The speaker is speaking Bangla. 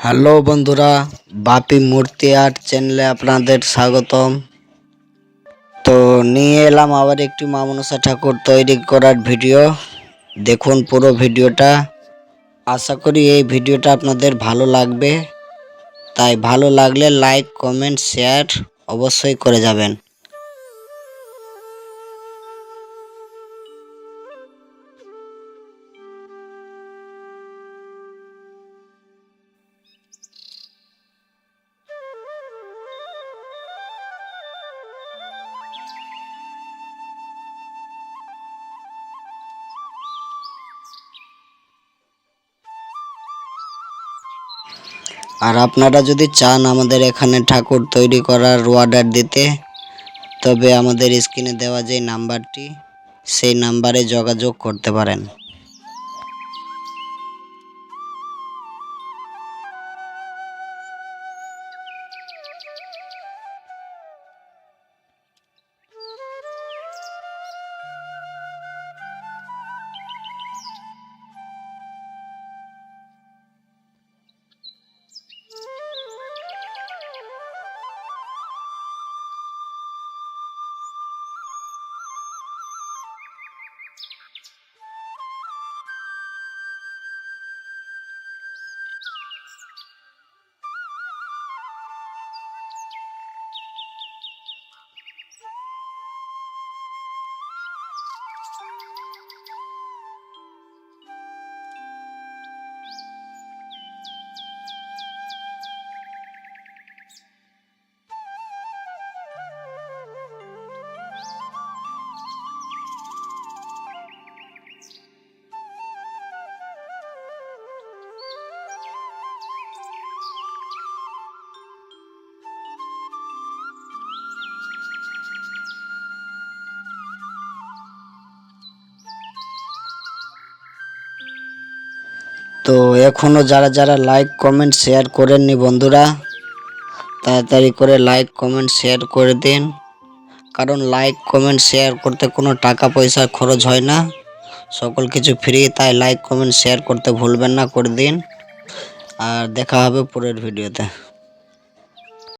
হ্যালো বন্ধুরা, বাপি মূর্তি আর্ট চ্যানেলে আপনাদের স্বাগতম। তো নিয়ে এলাম আবার একটি মা মনসা ঠাকুর তৈরি করার ভিডিও। দেখুন পুরো ভিডিওটা। আশা করি এই ভিডিওটা আপনাদের ভালো লাগবে, তাই ভালো লাগলে লাইক কমেন্ট শেয়ার অবশ্যই করে যাবেন। আর আপনারা যদি চান আমাদের এখানে ঠাকুর তৈরি করার অর্ডার দিতে, তবে আমাদের স্ক্রিনে দেওয়া যে নাম্বারটি, সেই নাম্বারে যোগাযোগ করতে পারেন। তো এখনও যারা লাইক কমেন্ট শেয়ার করেননি বন্ধুরা, তাড়াতাড়ি করে লাইক কমেন্ট শেয়ার করে দিন। কারণ লাইক কমেন্ট শেয়ার করতে কোনো টাকা পয়সা খরচ হয় না, সকল কিছু ফ্রি। তাই লাইক কমেন্ট শেয়ার করতে ভুলবেন না, করে দিন। আর দেখা হবে পরের ভিডিওতে।